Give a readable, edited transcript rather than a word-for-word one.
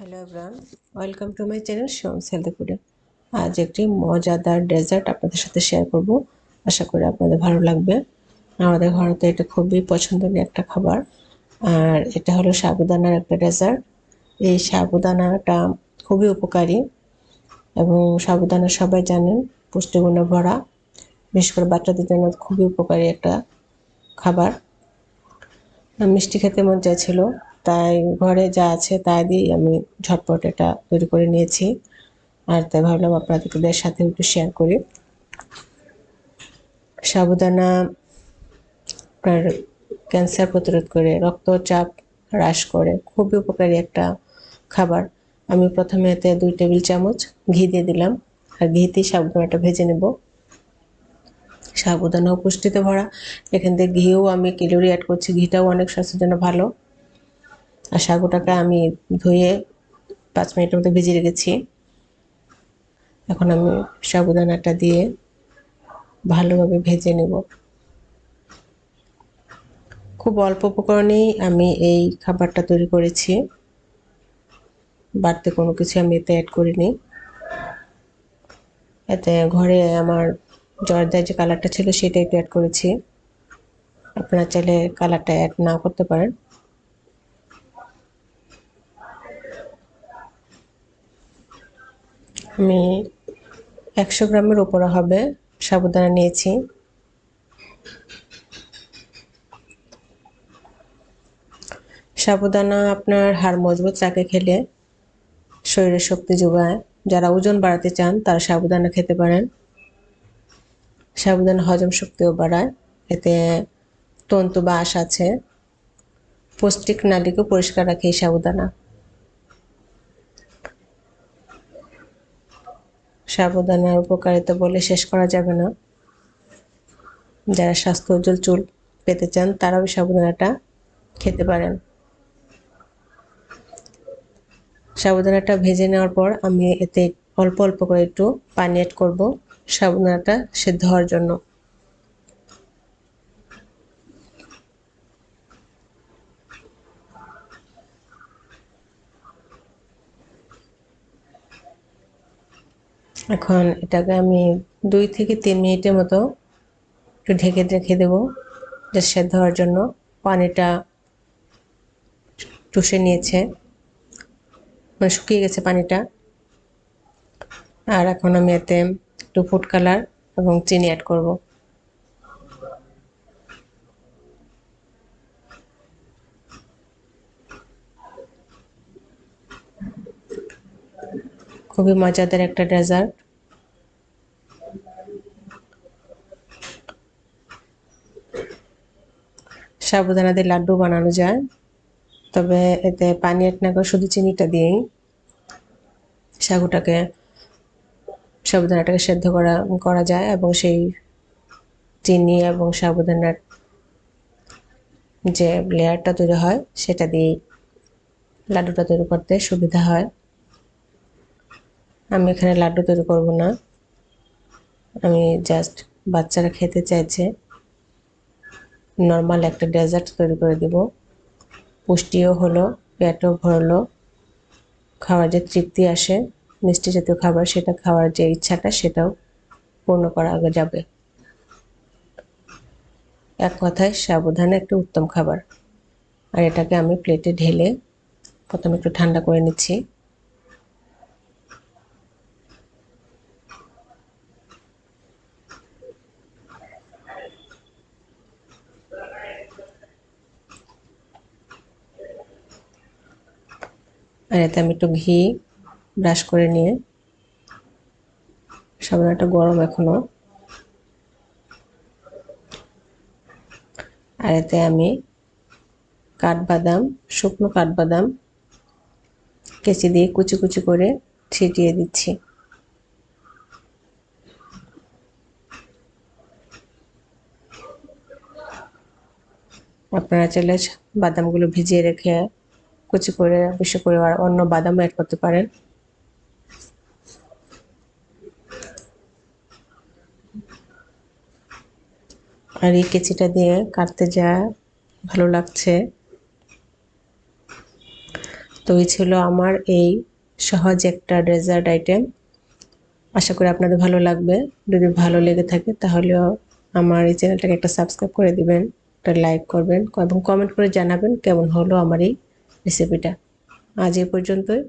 Hello everyone, welcome to my channel শিওমস healthy ফুডে। আজ একটি মজাদার ডেজার্ট আপনাদের সাথে শেয়ার করব। আশা করি আপনাদের ভালো লাগবে। আমাদের ভারতে এটা খুবই পছন্দনীয় একটা খাবার। আর এটা হলো সাবুদানার একটা ডেজার্ট। এই সাবুদানাটা খুবই উপকারী এবং সাবুদানা সবাই জানেন পুষ্টিগুণে ভরা। বিশেষ করে বাচ্চাদের জন্য খুবই উপকারী একটা খাবার। মিষ্টি খেতে মন চাইছিল, তাই ঘরে যা আছে তাই দিয়ে আমি ঝটপট এটা তৈরি করে নিয়েছি। আর তাই ভাবলাম আপনাদের সাথে একটু শেয়ার করি। সাবুদানা আপনার ক্যান্সার প্রতিরোধ করে, রক্তচাপ হ্রাস করে, খুবই উপকারী একটা খাবার। আমি প্রথমে এতে 2 টেবিল চামচ ঘি দিয়ে দিলাম। আর ঘিতেই সাবুদানাটা ভেজে নেব। সাবুদানাও পুষ্টিতে ভরা, এখান থেকে ঘিও আমি ক্যালোরি অ্যাড করছি, ঘিটাও অনেক স্বাস্থ্যের জন্য ভালো। আর সাগুটাকে আমি ধুয়ে 5 মিনিটের মতো ভিজিয়ে রেখেছি। এখন আমি সাবুদানাটা দিয়ে ভালোভাবে ভেজে নেব। খুব অল্প উপকরণেই আমি এই খাবারটা তৈরি করেছি, বাড়তি কোনো কিছু আমি এতে অ্যাড করিনি। এতে ঘরে আমার জর্দার যে কালারটা ছিল সেটা একটু অ্যাড করেছি। আপনারা চাইলে কালারটা অ্যাড নাও করতে পারেন। আমি 100 গ্রামের উপরে হবে সাবুদানা নিয়েছি। সাবুদানা আপনার হাড় মজবুত রাখে খেলে, শরীরে শক্তি যোগায়। যারা ওজন বাড়াতে চান তারা সাবুদানা খেতে পারেন। সাবুদানা হজম শক্তিও বাড়ায়, এতে তন্তু বা আঁশ আছে। পৌষ্টিক নালীকে পরিষ্কার রাখে এই সাবুদানা। সাবুদানার উপকারিতা বলে শেষ করা যাবে না। যারা স্বাস্থ্য উজ্জ্বল চুল পেতে চান তারাও সাবুদানাটা খেতে পারেন। সাবুদানাটা ভেজে নেওয়ার পর আমি এতে অল্প অল্প করে একটু পানি অ্যাড করব সাবুদানাটা সেদ্ধ হওয়ার জন্য। এখন এটাকে আমি 2 থেকে 3 মিনিটের মতো একটু ঢেকে রেখে দেবো যা সেদ্ধ হওয়ার জন্য। পানিটা চুষে নিয়েছে, মানে শুকিয়ে গেছে পানিটা। আর এখন আমি এতে একটু ফুড কালার এবং চিনি অ্যাড করব। খুবই মজাদার একটা ডেজার্ট। সাবুদানা দিয়ে লাড্ডু বানানো যায়, তবে এতে পানি অ্যাড না করে শুধু চিনিটা দিয়েই সাবুদানাটাকে সেদ্ধ করা যায় এবং সেই চিনি এবং সাবুদানার যে লেয়ারটা তৈরি হয় সেটা দিয়েই লাড্ডুটা তৈরি করতে সুবিধা হয়। আমি এখানে লাড্ডু তৈরি করব না, আমি জাস্ট বাচ্চারা খেতে চাইছে নর্মাল একটা ডেজার্ট তৈরি করে দিব। পুষ্টিও হলো, পেটও ভরলো, খাওয়ার যে তৃপ্তি আসে মিষ্টি জাতীয় খাবার সেটা খাওয়ার যে ইচ্ছাটা সেটাও পূর্ণ করা যাবে। এক কথায় সাবুদানা একটা উত্তম খাবার। আর এটাকে আমি প্লেটে ঢেলে প্রথমে একটু ঠান্ডা করে নিচ্ছি। আর এতে আমি একটু ঘি ব্রাশ করে নিয়ে, সাবুদানাটা গরম এখনো, আর এতে আমি কাঠবাদাম, শুকনো কাঠবাদাম কেচি দিয়ে কুচি কুচি করে ছিটিয়ে দিচ্ছি। আপনারা চাইলে বাদামগুলো ভিজিয়ে রেখে কুচি করে বেশি করে আর অন্য বাদামও অ্যাড করতে পারেন। আর এই কেচিটা দিয়ে কাটতে যা ভালো লাগছে। তো এই ছিল আমার এই সহজ একটা ডেজার্ট আইটেম। আশা করি আপনাদের ভালো লাগবে। যদি ভালো লেগে থাকে তাহলে আমার এই চ্যানেলটাকে একটা সাবস্ক্রাইব করে দিবেন, একটা লাইক করবেন এবং কমেন্ট করে জানাবেন কেমন হলো আমার এই রেসিপিটা। আজ এই পর্যন্তই।